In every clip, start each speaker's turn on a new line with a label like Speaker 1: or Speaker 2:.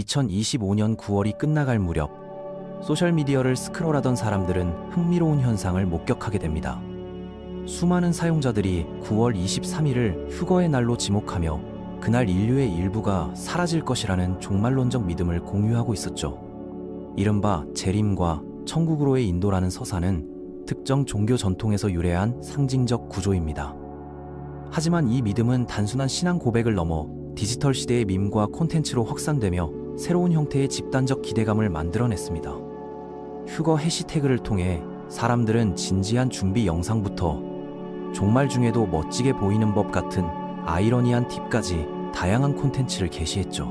Speaker 1: 2025년 9월이 끝나갈 무렵 소셜미디어를 스크롤하던 사람들은 흥미로운 현상을 목격하게 됩니다. 수많은 사용자들이 9월 23일을 휴거의 날로 지목하며 그날 인류의 일부가 사라질 것이라는 종말론적 믿음을 공유하고 있었죠. 이른바 재림과 천국으로의 인도라는 서사는 특정 종교 전통에서 유래한 상징적 구조입니다. 하지만 이 믿음은 단순한 신앙 고백을 넘어 디지털 시대의 밈과 콘텐츠로 확산되며 새로운 형태의 집단적 기대감을 만들어냈습니다. 휴거 해시태그를 통해 사람들은 진지한 준비 영상부터 종말 중에도 멋지게 보이는 법 같은 아이러니한 팁까지 다양한 콘텐츠를 게시했죠.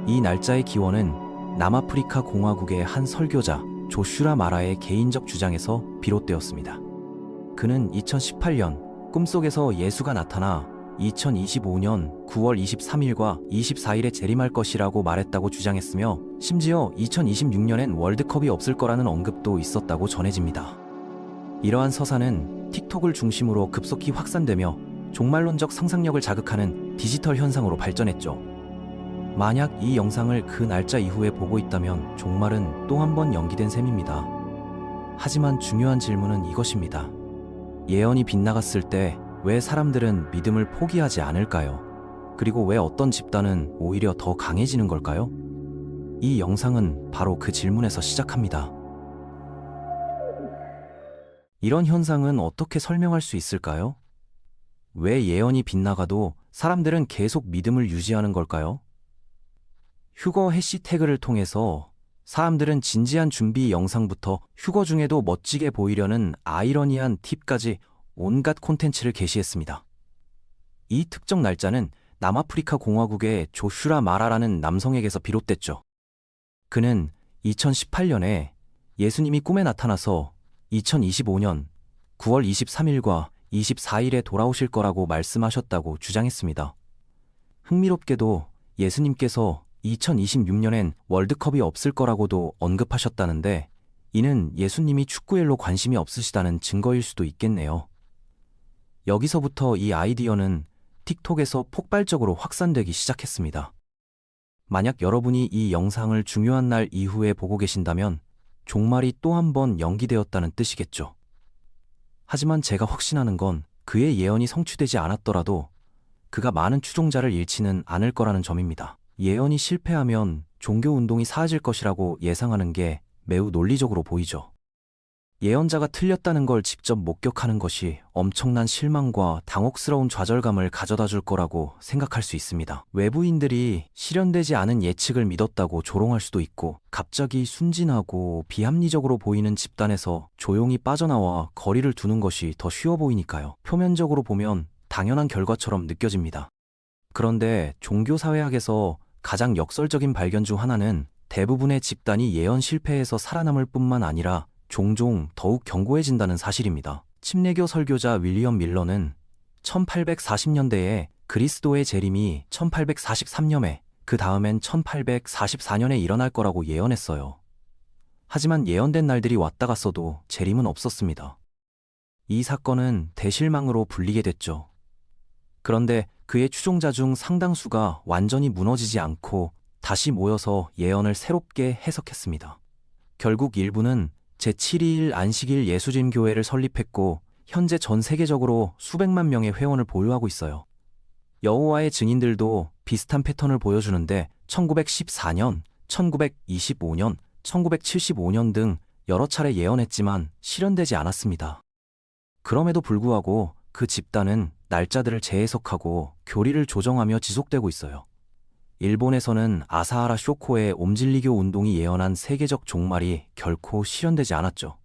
Speaker 1: 이 날짜의 기원은 남아프리카 공화국의 한 설교자 조슈라 마라의 개인적 주장에서 비롯되었습니다. 그는 2018년 꿈속에서 예수가 나타나 2025년 9월 23일과 24일에 재림할 것이라고 말했다고 주장했으며 심지어 2026년엔 월드컵이 없을 거라는 언급도 있었다고 전해집니다. 이러한 서사는 틱톡을 중심으로 급속히 확산되며 종말론적 상상력을 자극하는 디지털 현상으로 발전했죠. 만약 이 영상을 그 날짜 이후에 보고 있다면 종말은 또 한 번 연기된 셈입니다. 하지만 중요한 질문은 이것입니다. 예언이 빗나갔을 때 왜 사람들은 믿음을 포기하지 않을까요? 그리고 왜 어떤 집단은 오히려 더 강해지는 걸까요? 이 영상은 바로 그 질문에서 시작합니다. 이런 현상은 어떻게 설명할 수 있을까요? 왜 예언이 빗나가도 사람들은 계속 믿음을 유지하는 걸까요? 휴거 해시태그를 통해서 사람들은 진지한 준비 영상부터 휴거 중에도 멋지게 보이려는 아이러니한 팁까지 온갖 콘텐츠를 게시했습니다. 이 특정 날짜는 남아프리카 공화국의 조슈라 마라라는 남성에게서 비롯됐죠. 그는 2018년에 예수님이 꿈에 나타나서 2025년 9월 23일과 24일에 돌아오실 거라고 말씀하셨다고 주장했습니다. 흥미롭게도 예수님께서 2026년엔 월드컵이 없을 거라고도 언급하셨다는데 이는 예수님이 축구엘로 관심이 없으시다는 증거일 수도 있겠네요. 여기서부터 이 아이디어는 틱톡에서 폭발적으로 확산되기 시작했습니다. 만약 여러분이 이 영상을 중요한 날 이후에 보고 계신다면 종말이 또 한 번 연기되었다는 뜻이겠죠. 하지만 제가 확신하는 건 그의 예언이 성취되지 않았더라도 그가 많은 추종자를 잃지는 않을 거라는 점입니다. 예언이 실패하면 종교운동이 사라질 것이라고 예상하는 게 매우 논리적으로 보이죠. 예언자가 틀렸다는 걸 직접 목격하는 것이 엄청난 실망과 당혹스러운 좌절감을 가져다 줄 거라고 생각할 수 있습니다. 외부인들이 실현되지 않은 예측을 믿었다고 조롱할 수도 있고 갑자기 순진하고 비합리적으로 보이는 집단에서 조용히 빠져나와 거리를 두는 것이 더 쉬워 보이니까요. 표면적으로 보면 당연한 결과처럼 느껴집니다. 그런데 종교사회학에서 가장 역설적인 발견 중 하나는 대부분의 집단이 예언 실패에서 살아남을 뿐만 아니라 종종 더욱 견고해진다는 사실입니다. 침례교 설교자 윌리엄 밀러는 1840년대에 그리스도의 재림이 1843년에 그 다음엔 1844년에 일어날 거라고 예언했어요. 하지만 예언된 날들이 왔다 갔어도 재림은 없었습니다. 이 사건은 대실망으로 불리게 됐죠. 그런데 그의 추종자 중 상당수가 완전히 무너지지 않고 다시 모여서 예언을 새롭게 해석했습니다. 결국 일부는 제7일 안식일 예수진 교회를 설립했고 현재 전 세계적으로 수백만 명의 회원을 보유하고 있어요. 여호와의 증인들도 비슷한 패턴을 보여주는데 1914년, 1925년, 1975년 등 여러 차례 예언했지만 실현되지 않았습니다. 그럼에도 불구하고 그 집단은 날짜들을 재해석하고 교리를 조정하며 지속되고 있어요. 일본에서는 아사하라 쇼코의 옴질리교 운동이 예언한 세계적 종말이 결코 실현되지 않았죠.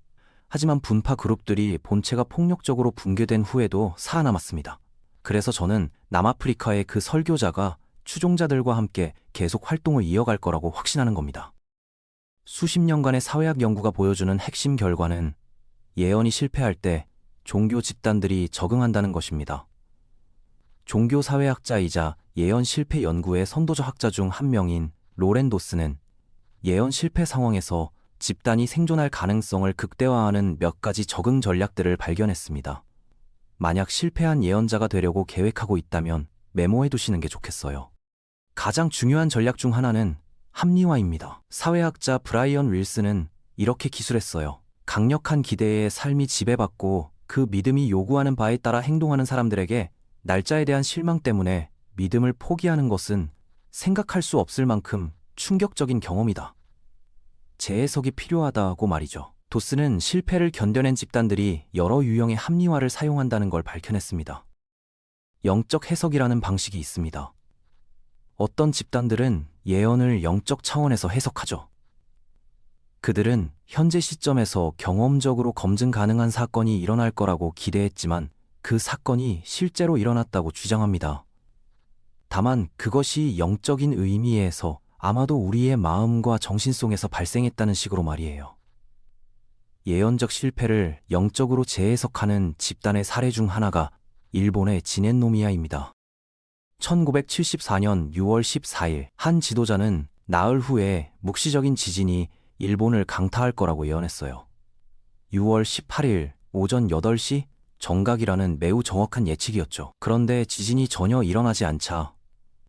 Speaker 1: 하지만 분파 그룹들이 본체가 폭력적으로 붕괴된 후에도 살아남았습니다. 그래서 저는 남아프리카의 그 설교자가 추종자들과 함께 계속 활동을 이어갈 거라고 확신하는 겁니다. 수십 년간의 사회학 연구가 보여주는 핵심 결과는 예언이 실패할 때 종교 집단들이 적응한다는 것입니다. 종교사회학자이자 예언 실패 연구의 선도적 학자 중 한 명인 로렌 도스는 예언 실패 상황에서 집단이 생존할 가능성을 극대화하는 몇 가지 적응 전략들을 발견했습니다. 만약 실패한 예언자가 되려고 계획하고 있다면 메모해 두시는 게 좋겠어요. 가장 중요한 전략 중 하나는 합리화입니다. 사회학자 브라이언 윌슨은 이렇게 기술했어요. 강력한 기대에 삶이 지배받고 그 믿음이 요구하는 바에 따라 행동하는 사람들에게 날짜에 대한 실망 때문에 믿음을 포기하는 것은 생각할 수 없을 만큼 충격적인 경험이다. 재해석이 필요하다고 말이죠. 도스는 실패를 견뎌낸 집단들이 여러 유형의 합리화를 사용한다는 걸 밝혀냈습니다. 영적 해석이라는 방식이 있습니다. 어떤 집단들은 예언을 영적 차원에서 해석하죠. 그들은 현재 시점에서 경험적으로 검증 가능한 사건이 일어날 거라고 기대했지만 그 사건이 실제로 일어났다고 주장합니다. 다만 그것이 영적인 의미에서 아마도 우리의 마음과 정신 속에서 발생했다는 식으로 말이에요. 예언적 실패를 영적으로 재해석하는 집단의 사례 중 하나가 일본의 지넨노미아입니다. 1974년 6월 14일 한 지도자는 나흘 후에 묵시적인 지진이 일본을 강타할 거라고 예언했어요. 6월 18일 오전 8시 정각이라는 매우 정확한 예측이었죠. 그런데 지진이 전혀 일어나지 않자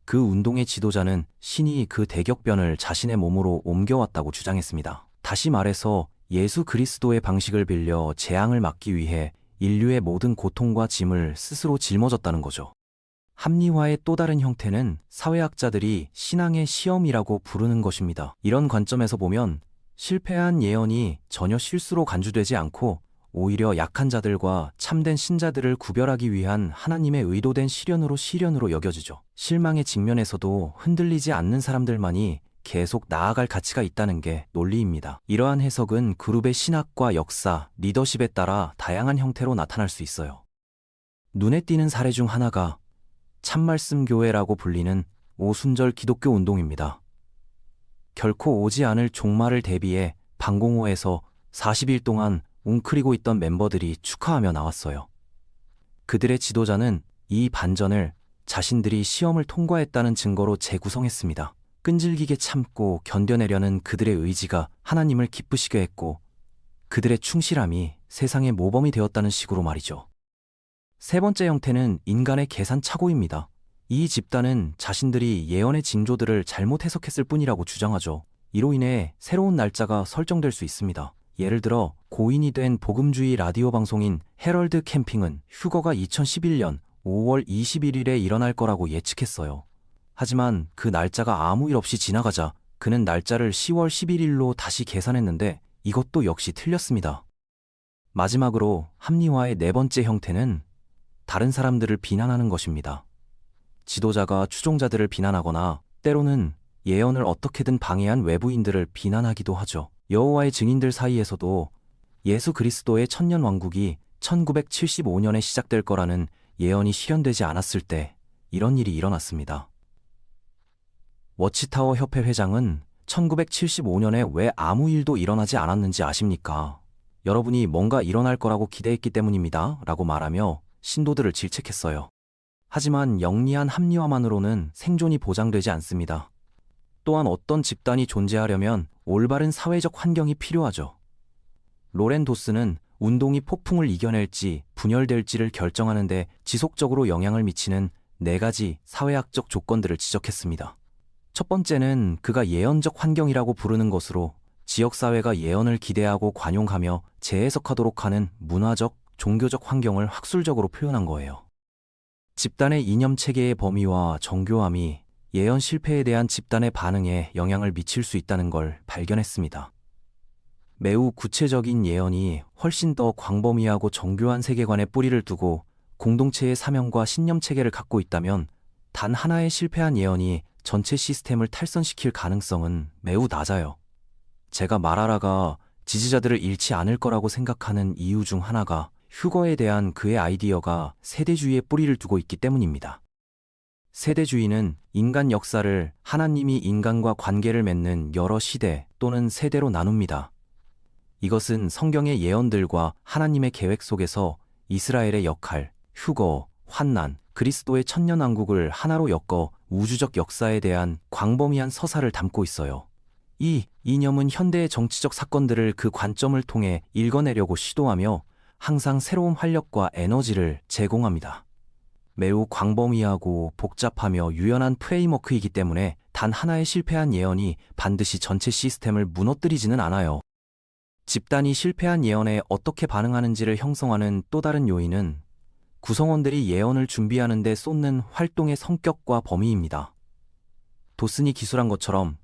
Speaker 1: 그 운동의 지도자는 신이 그 대격변을 자신의 몸으로 옮겨왔다고 주장했습니다. 다시 말해서 예수 그리스도의 방식을 빌려 재앙을 막기 위해 인류의 모든 고통과 짐을 스스로 짊어졌다는 거죠. 합리화의 또 다른 형태는 사회학자들이 신앙의 시험이라고 부르는 것입니다. 이런 관점에서 보면 실패한 예언이 전혀 실수로 간주되지 않고 오히려 약한 자들과 참된 신자들을 구별하기 위한 하나님의 의도된 시련으로 여겨지죠. 실망의 직면에서도 흔들리지 않는 사람들만이 계속 나아갈 가치가 있다는 게 논리입니다. 이러한 해석은 그룹의 신학과 역사, 리더십에 따라 다양한 형태로 나타날 수 있어요. 눈에 띄는 사례 중 하나가 참말씀 교회라고 불리는 오순절 기독교 운동입니다. 결코 오지 않을 종말을 대비해 방공호에서 40일 동안 웅크리고 있던 멤버들이 축하하며 나왔어요. 그들의 지도자는 이 반전을 자신들이 시험을 통과했다는 증거로 재구성했습니다. 끈질기게 참고 견뎌내려는 그들의 의지가 하나님을 기쁘시게 했고 그들의 충실함이 세상의 모범이 되었다는 식으로 말이죠. 세 번째 형태는 인간의 계산 착오입니다. 이 집단은 자신들이 예언의 징조들을 잘못 해석했을 뿐이라고 주장하죠. 이로 인해 새로운 날짜가 설정될 수 있습니다. 예를 들어 고인이 된 복음주의 라디오 방송인 헤럴드 캠핑은 휴거가 2011년 5월 21일에 일어날 거라고 예측했어요. 하지만 그 날짜가 아무 일 없이 지나가자 그는 날짜를 10월 11일로 다시 계산했는데 이것도 역시 틀렸습니다. 마지막으로 합리화의 네 번째 형태는 다른 사람들을 비난하는 것입니다. 지도자가 추종자들을 비난하거나 때로는 예언을 어떻게든 방해한 외부인들을 비난하기도 하죠. 여호와의 증인들 사이에서도 예수 그리스도의 천년 왕국이 1975년에 시작될 거라는 예언이 실현되지 않았을 때 이런 일이 일어났습니다. 워치타워 협회 회장은 1975년에 왜 아무 일도 일어나지 않았는지 아십니까? 여러분이 뭔가 일어날 거라고 기대했기 때문입니다. 라고 말하며 신도들을 질책했어요. 하지만 영리한 합리화만으로는 생존이 보장되지 않습니다. 또한 어떤 집단이 존재하려면 올바른 사회적 환경이 필요하죠. 로렌 도스는 운동이 폭풍을 이겨낼지 분열될지를 결정하는 데 지속적으로 영향을 미치는 4가지 사회학적 조건들을 지적했습니다. 첫 번째는 그가 예언적 환경이라고 부르는 것으로 지역사회가 예언을 기대하고 관용하며 재해석하도록 하는 문화적, 종교적 환경을 학술적으로 표현한 거예요. 집단의 이념체계의 범위와 정교함이 예언 실패에 대한 집단의 반응에 영향을 미칠 수 있다는 걸 발견했습니다. 매우 구체적인 예언이 훨씬 더 광범위하고 정교한 세계관에 뿌리를 두고 공동체의 사명과 신념체계를 갖고 있다면 단 하나의 실패한 예언이 전체 시스템을 탈선시킬 가능성은 매우 낮아요. 제가 마라라가 지지자들을 잃지 않을 거라고 생각하는 이유 중 하나가 휴거에 대한 그의 아이디어가 세대주의에 뿌리를 두고 있기 때문입니다. 세대주의는 인간 역사를 하나님이 인간과 관계를 맺는 여러 시대 또는 세대로 나눕니다. 이것은 성경의 예언들과 하나님의 계획 속에서 이스라엘의 역할, 휴거, 환난, 그리스도의 천년왕국을 하나로 엮어 우주적 역사에 대한 광범위한 서사를 담고 있어요. 이 이념은 현대의 정치적 사건들을 그 관점을 통해 읽어내려고 시도하며 항상 새로운 활력과 에너지를 제공합니다. 매우 광범위하고 복잡하며 유연한 프레임워크이기 때문에 단 하나의 실패한 예언이 반드시 전체 시스템을 무너뜨리지는 않아요. 집단이 실패한 예언에 어떻게 반응하는지를 형성하는 또 다른 요인은 구성원들이 예언을 준비하는 데 쏟는 활동의 성격과 범위입니다. 도슨이 기술한 것처럼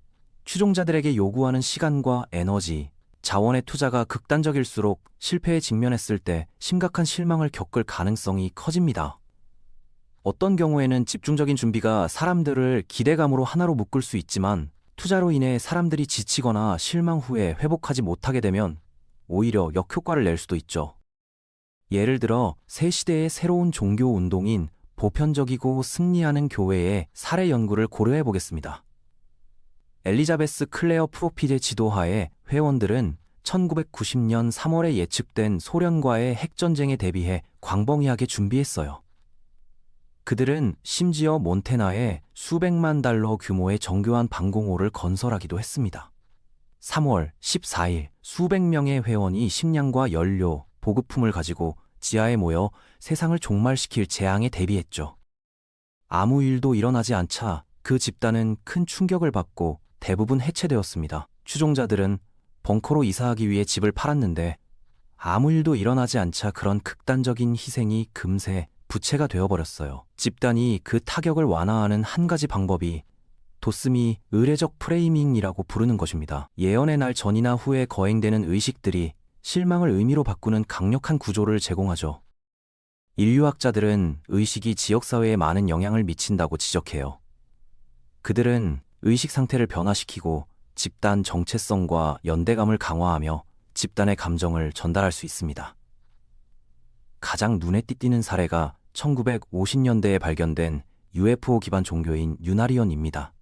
Speaker 1: 추종자들에게 요구하는 시간과 에너지, 자원의 투자가 극단적일수록 실패에 직면했을 때 심각한 실망을 겪을 가능성이 커집니다. 어떤 경우에는 집중적인 준비가 사람들을 기대감으로 하나로 묶을 수 있지만 투자로 인해 사람들이 지치거나 실망 후에 회복하지 못하게 되면 오히려 역효과를 낼 수도 있죠. 예를 들어 새 시대의 새로운 종교 운동인 보편적이고 승리하는 교회의 사례 연구를 고려해 보겠습니다. 엘리자베스 클레어 프로핏의 지도하에 회원들은 1990년 3월에 예측된 소련과의 핵전쟁에 대비해 광범위하게 준비했어요. 그들은 심지어 몬테나에 수백만 달러 규모의 정교한 방공호를 건설하기도 했습니다. 3월 14일 수백 명의 회원이 식량과 연료, 보급품을 가지고 지하에 모여 세상을 종말시킬 재앙에 대비했죠. 아무 일도 일어나지 않자 그 집단은 큰 충격을 받고 대부분 해체되었습니다. 추종자들은 벙커로 이사하기 위해 집을 팔았는데 아무 일도 일어나지 않자 그런 극단적인 희생이 금세 부채가 되어버렸어요. 집단이 그 타격을 완화하는 한 가지 방법이 도슨이 의례적 프레이밍이라고 부르는 것입니다. 예언의 날 전이나 후에 거행되는 의식들이 실망을 의미로 바꾸는 강력한 구조를 제공하죠. 인류학자들은 의식이 지역사회에 많은 영향을 미친다고 지적해요. 그들은 의식 상태를 변화시키고 집단 정체성과 연대감을 강화하며 집단의 감정을 전달할 수 있습니다. 가장 눈에 띄는 사례가 1950년대에 발견된 UFO 기반 종교인 유나리언입니다.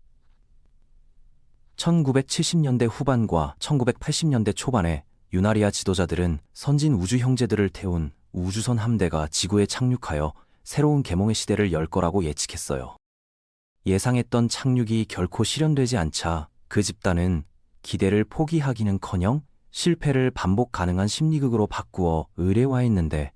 Speaker 1: 1970년대 후반과 1980년대 초반에 유나리아 지도자들은 선진 우주 형제들을 태운 우주선 함대가 지구에 착륙하여 새로운 계몽의 시대를 열 거라고 예측했어요. 예상했던 착륙이 결코 실현되지 않자 그 집단은 기대를 포기하기는커녕 실패를 반복 가능한 심리극으로 바꾸어 의례화했는데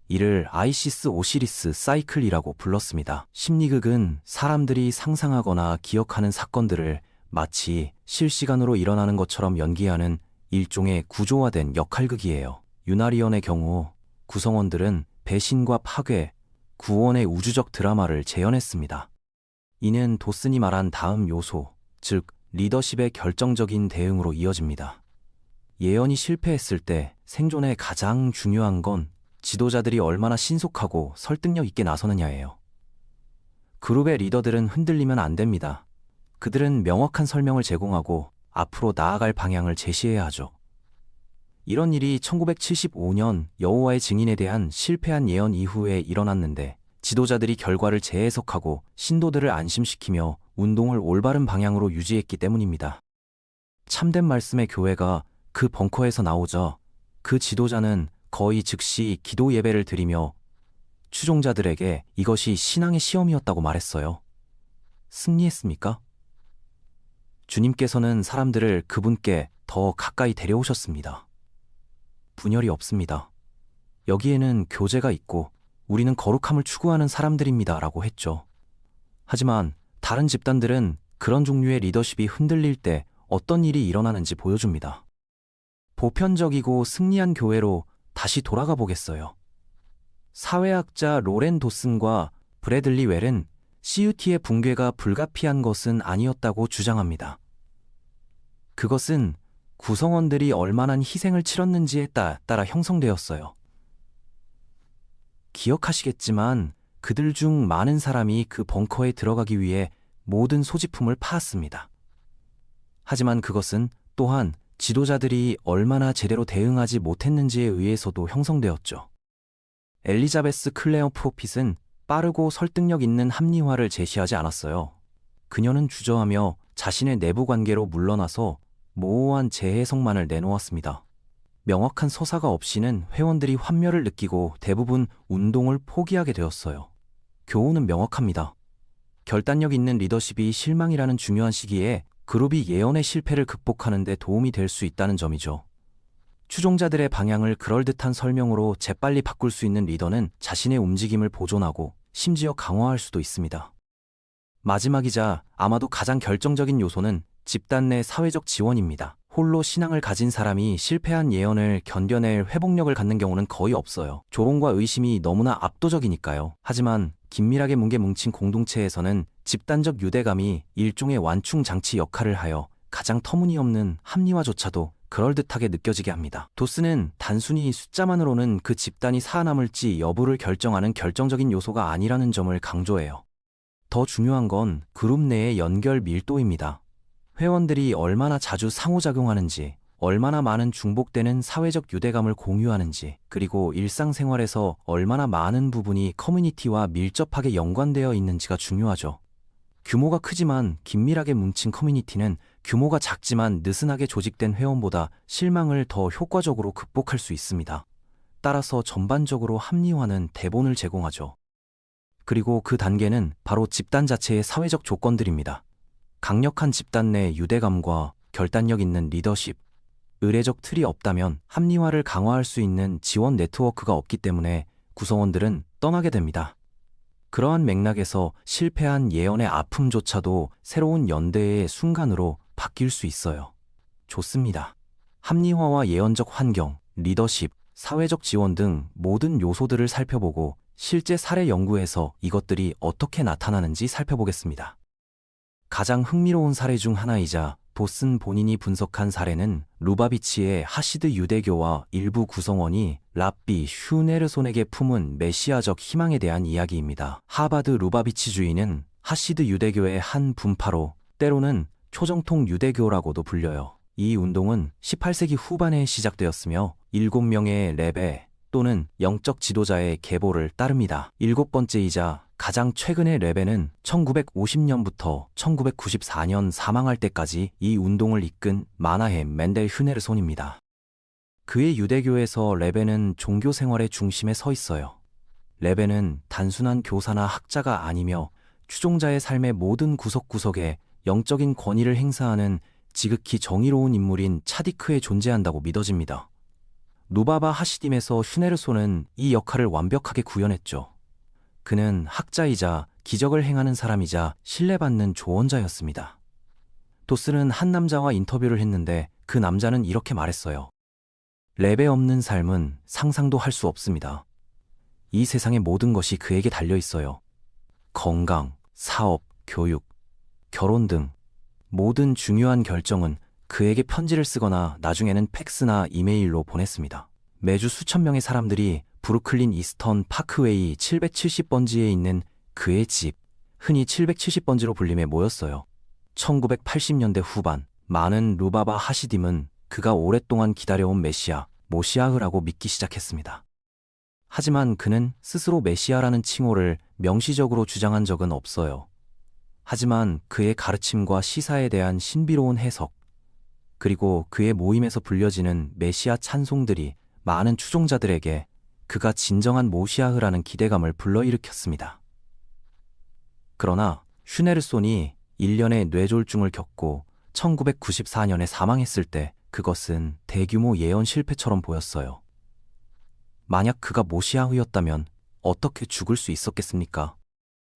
Speaker 1: 이를 아이시스 오시리스 사이클이라고 불렀습니다. 심리극은 사람들이 상상하거나 기억하는 사건들을 마치 실시간으로 일어나는 것처럼 연기하는 일종의 구조화된 역할극이에요. 유나리언의 경우 구성원들은 배신과 파괴, 구원의 우주적 드라마를 재현했습니다. 이는 도슨이 말한 다음 요소, 즉 리더십의 결정적인 대응으로 이어집니다. 예언이 실패했을 때 생존에 가장 중요한 건 지도자들이 얼마나 신속하고 설득력 있게 나서느냐예요. 그룹의 리더들은 흔들리면 안 됩니다. 그들은 명확한 설명을 제공하고 앞으로 나아갈 방향을 제시해야 하죠. 이런 일이 1975년 여호와의 증인에 대한 실패한 예언 이후에 일어났는데 지도자들이 결과를 재해석하고 신도들을 안심시키며 운동을 올바른 방향으로 유지했기 때문입니다. 참된 말씀의 교회가 그 벙커에서 나오자 그 지도자는 거의 즉시 기도 예배를 드리며 추종자들에게 이것이 신앙의 시험이었다고 말했어요. 승리했습니까? 주님께서는 사람들을 그분께 더 가까이 데려오셨습니다. 분열이 없습니다. 여기에는 교제가 있고 우리는 거룩함을 추구하는 사람들입니다. 라고 했죠. 하지만 다른 집단들은 그런 종류의 리더십이 흔들릴 때 어떤 일이 일어나는지 보여줍니다. 보편적이고 승리한 교회로 다시 돌아가 보겠어요. 사회학자 로렌 도슨과 브래들리 웰은 CUT의 붕괴가 불가피한 것은 아니었다고 주장합니다. 그것은 구성원들이 얼마나 희생을 치렀는지에 따라 형성되었어요. 기억하시겠지만 그들 중 많은 사람이 그 벙커에 들어가기 위해 모든 소지품을 파았습니다. 하지만 그것은 또한 지도자들이 얼마나 제대로 대응하지 못했는지에 의해서도 형성되었죠. 엘리자베스 클레어 프로핏은 빠르고 설득력 있는 합리화를 제시하지 않았어요. 그녀는 주저하며 자신의 내부 관계로 물러나서 모호한 재해석만을 내놓았습니다. 명확한 서사가 없이는 회원들이 환멸을 느끼고 대부분 운동을 포기하게 되었어요. 교훈은 명확합니다. 결단력 있는 리더십이 실망이라는 중요한 시기에 그룹이 예언의 실패를 극복하는 데 도움이 될 수 있다는 점이죠. 추종자들의 방향을 그럴듯한 설명으로 재빨리 바꿀 수 있는 리더는 자신의 움직임을 보존하고 심지어 강화할 수도 있습니다. 마지막이자 아마도 가장 결정적인 요소는 집단 내 사회적 지원입니다. 홀로 신앙을 가진 사람이 실패한 예언을 견뎌낼 회복력을 갖는 경우는 거의 없어요. 조롱과 의심이 너무나 압도적이니까요. 하지만 긴밀하게 뭉친 공동체에서는 집단적 유대감이 일종의 완충 장치 역할을 하여 가장 터무니없는 합리화조차도 그럴듯하게 느껴지게 합니다. 도스는 단순히 숫자만으로는 그 집단이 살아남을지 여부를 결정하는 결정적인 요소가 아니라는 점을 강조해요. 더 중요한 건 그룹 내의 연결 밀도입니다. 회원들이 얼마나 자주 상호작용하는지, 얼마나 많은 중복되는 사회적 유대감을 공유하는지, 그리고 일상생활에서 얼마나 많은 부분이 커뮤니티와 밀접하게 연관되어 있는지가 중요하죠. 규모가 크지만 긴밀하게 뭉친 커뮤니티는 규모가 작지만 느슨하게 조직된 회원보다 실망을 더 효과적으로 극복할 수 있습니다. 따라서 전반적으로 합리화는 대본을 제공하죠. 그리고 그 단계는 바로 집단 자체의 사회적 조건들입니다. 강력한 집단 내 유대감과 결단력 있는 리더십, 의례적 틀이 없다면 합리화를 강화할 수 있는 지원 네트워크가 없기 때문에 구성원들은 떠나게 됩니다. 그러한 맥락에서 실패한 예언의 아픔조차도 새로운 연대의 순간으로 바뀔 수 있어요. 좋습니다. 합리화와 예언적 환경, 리더십, 사회적 지원 등 모든 요소들을 살펴보고 실제 사례 연구에서 이것들이 어떻게 나타나는지 살펴보겠습니다. 가장 흥미로운 사례 중 하나이자 도슨 본인이 분석한 사례는 루바비치의 하시드 유대교와 일부 구성원이 랍비 슈네르손에게 품은 메시아적 희망에 대한 이야기입니다. 하바드 루바비치주의는 하시드 유대교의 한 분파로 때로는 초정통 유대교라고도 불려요. 이 운동은 18세기 후반에 시작되었으며 7명의 레베 또는 영적 지도자의 계보를 따릅니다. 7번째이자 가장 최근의 레베는 1950년부터 1994년 사망할 때까지 이 운동을 이끈 마나헴 멘델 휴네르손입니다. 그의 유대교에서 레베는 종교 생활의 중심에 서 있어요. 레베는 단순한 교사나 학자가 아니며 추종자의 삶의 모든 구석구석에 영적인 권위를 행사하는 지극히 정의로운 인물인 차디크에 존재한다고 믿어집니다. 누바바 하시딤에서 휴네르손은 이 역할을 완벽하게 구현했죠. 그는 학자이자 기적을 행하는 사람이자 신뢰받는 조언자였습니다. 도스는 한 남자와 인터뷰를 했는데 그 남자는 이렇게 말했어요. 레베 없는 삶은 상상도 할 수 없습니다. 이 세상의 모든 것이 그에게 달려 있어요. 건강, 사업, 교육, 결혼 등 모든 중요한 결정은 그에게 편지를 쓰거나 나중에는 팩스나 이메일로 보냈습니다. 매주 수천 명의 사람들이 브루클린 이스턴 파크웨이 770번지에 있는 그의 집, 흔히 770번지로 불림에 모였어요. 1980년대 후반, 많은 루바바 하시딤은 그가 오랫동안 기다려온 메시아, 모시아흐라고 믿기 시작했습니다. 하지만 그는 스스로 메시아라는 칭호를 명시적으로 주장한 적은 없어요. 하지만 그의 가르침과 시사에 대한 신비로운 해석, 그리고 그의 모임에서 불려지는 메시아 찬송들이 많은 추종자들에게 그가 진정한 모시아흐라는 기대감을 불러일으켰습니다. 그러나 휴네르손이 1년의 뇌졸중을 겪고 1994년에 사망했을 때 그것은 대규모 예언 실패처럼 보였어요. 만약 그가 모시아흐였다면 어떻게 죽을 수 있었겠습니까?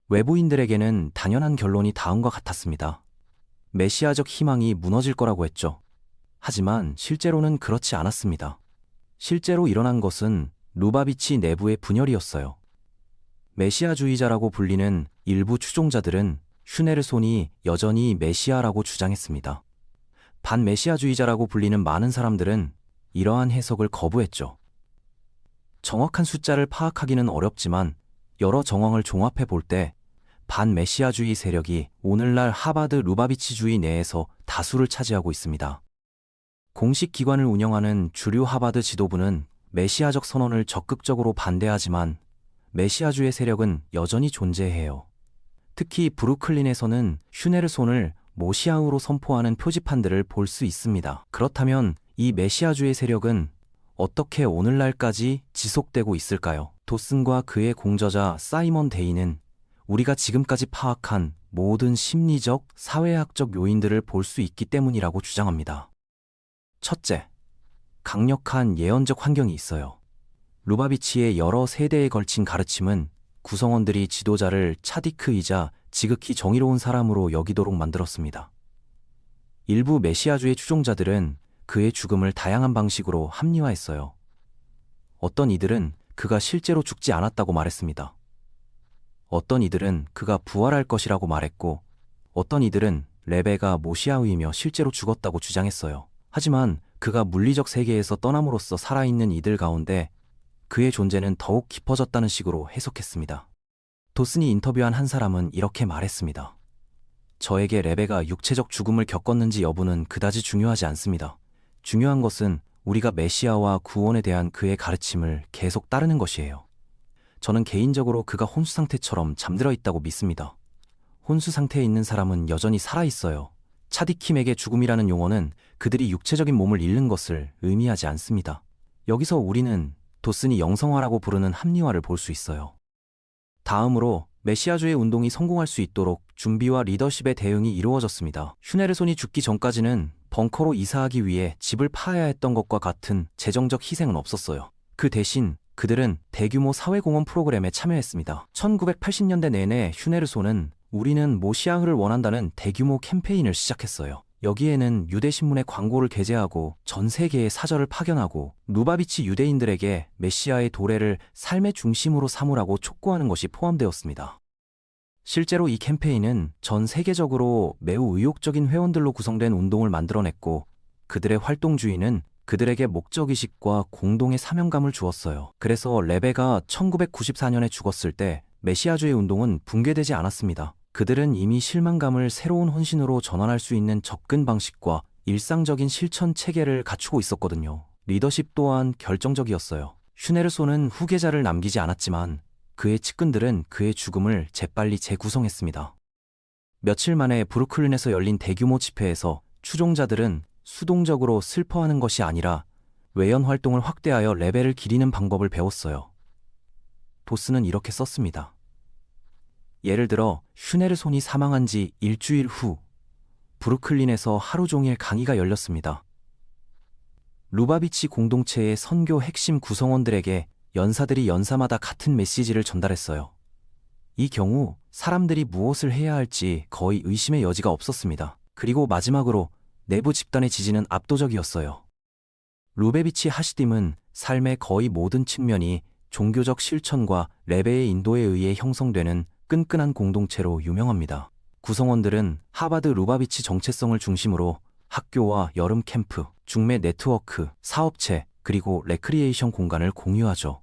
Speaker 1: 외부인들에게는 당연한 결론이 다음과 같았습니다. 메시아적 희망이 무너질 거라고 했죠. 하지만 실제로는 그렇지 않았습니다. 실제로 일어난 것은 루바비치 내부의 분열이었어요. 메시아주의자라고 불리는 일부 추종자들은 휴네르손이 여전히 메시아라고 주장했습니다. 반메시아주의자라고 불리는 많은 사람들은 이러한 해석을 거부했죠. 정확한 숫자를 파악하기는 어렵지만 여러 정황을 종합해 볼 때 반메시아주의 세력이 오늘날 하바드 루바비치주의 내에서 다수를 차지하고 있습니다. 공식 기관을 운영하는 주류 하바드 지도부는 메시아적 선언을 적극적으로 반대하지만 메시아주의 세력은 여전히 존재해요. 특히 브루클린에서는 휴네르손을 모시아흐로 선포하는 표지판들을 볼 수 있습니다. 그렇다면 이 메시아주의 세력은 어떻게 오늘날까지 지속되고 있을까요? 도슨과 그의 공저자 사이먼 데이는 우리가 지금까지 파악한 모든 심리적, 사회학적 요인들을 볼 수 있기 때문이라고 주장합니다. 첫째, 강력한 예언적 환경이 있어요. 루바비치의 여러 세대에 걸친 가르침은 구성원들이 지도자를 차디크이자 지극히 정의로운 사람으로 여기도록 만들었습니다. 일부 메시아주의 추종자들은 그의 죽음을 다양한 방식으로 합리화했어요. 어떤 이들은 그가 실제로 죽지 않았다고 말했습니다. 어떤 이들은 그가 부활할 것이라고 말했고, 어떤 이들은 레베가 모시아이며 실제로 죽었다고 주장했어요. 하지만 그가 물리적 세계에서 떠남으로써 살아있는 이들 가운데 그의 존재는 더욱 깊어졌다는 식으로 해석했습니다. 도슨이 인터뷰한 한 사람은 이렇게 말했습니다. 저에게 레베가 육체적 죽음을 겪었는지 여부는 그다지 중요하지 않습니다. 중요한 것은 우리가 메시아와 구원에 대한 그의 가르침을 계속 따르는 것이에요. 저는 개인적으로 그가 혼수 상태처럼 잠들어 있다고 믿습니다. 혼수 상태에 있는 사람은 여전히 살아있어요. 차디킴에게 죽음이라는 용어는 그들이 육체적인 몸을 잃는 것을 의미하지 않습니다. 여기서 우리는 도슨이 영성화라고 부르는 합리화를 볼 수 있어요. 다음으로 메시아주의 운동이 성공할 수 있도록 준비와 리더십의 대응이 이루어졌습니다. 슈네르손이 죽기 전까지는 벙커로 이사하기 위해 집을 파야 했던 것과 같은 재정적 희생은 없었어요. 그 대신 그들은 대규모 사회공헌 프로그램에 참여했습니다. 1980년대 내내 슈네르손은 우리는 모시아흐를 원한다는 대규모 캠페인을 시작했어요. 여기에는 유대신문의 광고를 게재하고 전 세계에 사절을 파견하고 루바비치 유대인들에게 메시아의 도래를 삶의 중심으로 삼으라고 촉구하는 것이 포함되었습니다. 실제로 이 캠페인은 전 세계적으로 매우 의욕적인 회원들로 구성된 운동을 만들어냈고 그들의 활동 주의는 그들에게 목적의식과 공동의 사명감을 주었어요. 그래서 레베가 1994년에 죽었을 때 메시아주의 운동은 붕괴되지 않았습니다. 그들은 이미 실망감을 새로운 헌신으로 전환할 수 있는 접근 방식과 일상적인 실천 체계를 갖추고 있었거든요. 리더십 또한 결정적이었어요. 슈네르손은 후계자를 남기지 않았지만 그의 측근들은 그의 죽음을 재빨리 재구성했습니다. 며칠 만에 브루클린에서 열린 대규모 집회에서 추종자들은 수동적으로 슬퍼하는 것이 아니라 외연 활동을 확대하여 레벨을 기리는 방법을 배웠어요. 도스는 이렇게 썼습니다. 예를 들어 슈네르손이 사망한 지 일주일 후 브루클린에서 하루 종일 강의가 열렸습니다. 루바비치 공동체의 선교 핵심 구성원들에게 연사들이 연사마다 같은 메시지를 전달했어요. 이 경우 사람들이 무엇을 해야 할지 거의 의심의 여지가 없었습니다. 그리고 마지막으로 내부 집단의 지지는 압도적이었어요. 루베비치 하시딤은 삶의 거의 모든 측면이 종교적 실천과 레베의 인도에 의해 형성되는 끈끈한 공동체로 유명합니다. 구성원들은 하바드 루바비치 정체성을 중심으로 학교와 여름 캠프, 중매 네트워크, 사업체, 그리고 레크리에이션 공간을 공유하죠.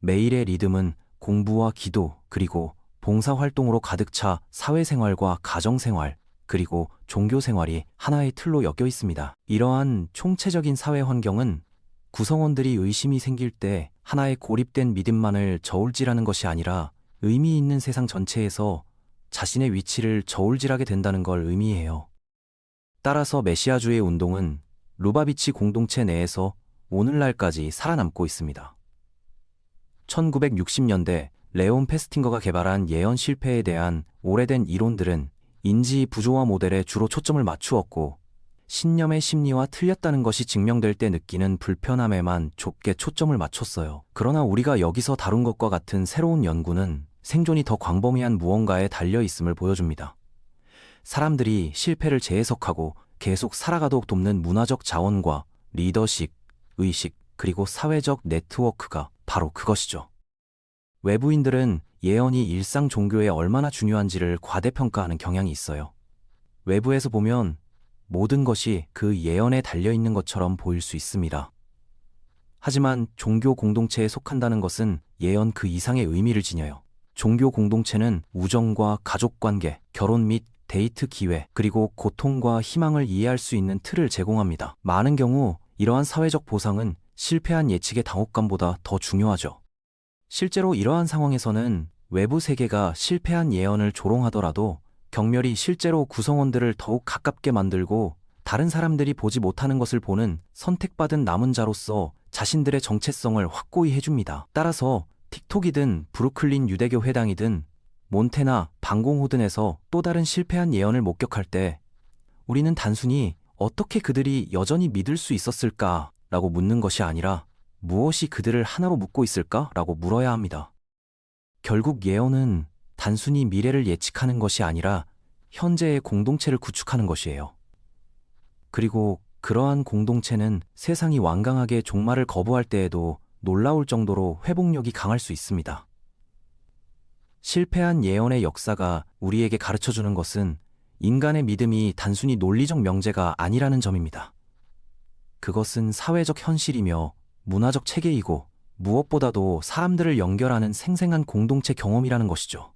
Speaker 1: 매일의 리듬은 공부와 기도, 그리고 봉사활동으로 가득 차 사회생활과 가정생활, 그리고 종교생활이 하나의 틀로 엮여 있습니다. 이러한 총체적인 사회 환경은 구성원들이 의심이 생길 때 하나의 고립된 믿음만을 저울질하는 것이 아니라 의미 있는 세상 전체에서 자신의 위치를 저울질하게 된다는 걸 의미해요. 따라서 메시아주의 운동은 루바비치 공동체 내에서 오늘날까지 살아남고 있습니다. 1960년대 레온 페스팅거가 개발한 예언 실패에 대한 오래된 이론들은 인지 부조화 모델에 주로 초점을 맞추었고 신념의 심리와 틀렸다는 것이 증명될 때 느끼는 불편함에만 좁게 초점을 맞췄어요. 그러나 우리가 여기서 다룬 것과 같은 새로운 연구는 생존이 더 광범위한 무언가에 달려있음을 보여줍니다. 사람들이 실패를 재해석하고 계속 살아가도록 돕는 문화적 자원과 리더십, 의식, 그리고 사회적 네트워크가 바로 그것이죠. 외부인들은 예언이 일상 종교에 얼마나 중요한지를 과대평가하는 경향이 있어요. 외부에서 보면 모든 것이 그 예언에 달려있는 것처럼 보일 수 있습니다. 하지만 종교 공동체에 속한다는 것은 예언 그 이상의 의미를 지녀요. 종교 공동체는 우정과 가족관계, 결혼 및 데이트 기회, 그리고 고통과 희망을 이해할 수 있는 틀을 제공합니다. 많은 경우 이러한 사회적 보상은 실패한 예측의 당혹감보다 더 중요하죠. 실제로 이러한 상황에서는 외부 세계가 실패한 예언을 조롱하더라도 경멸이 실제로 구성원들을 더욱 가깝게 만들고 다른 사람들이 보지 못하는 것을 보는 선택받은 남은 자로서 자신들의 정체성을 확고히 해줍니다. 따라서 틱톡이든 브루클린 유대교 회당이든 몬테나 방공호든에서 또 다른 실패한 예언을 목격할 때 우리는 단순히 어떻게 그들이 여전히 믿을 수 있었을까 라고 묻는 것이 아니라 무엇이 그들을 하나로 묶고 있을까 라고 물어야 합니다. 결국 예언은 단순히 미래를 예측하는 것이 아니라 현재의 공동체를 구축하는 것이에요. 그리고 그러한 공동체는 세상이 완강하게 종말을 거부할 때에도 놀라울 정도로 회복력이 강할 수 있습니다. 실패한 예언의 역사가 우리에게 가르쳐주는 것은 인간의 믿음이 단순히 논리적 명제가 아니라는 점입니다. 그것은 사회적 현실이며 문화적 체계이고 무엇보다도 사람들을 연결하는 생생한 공동체 경험이라는 것이죠.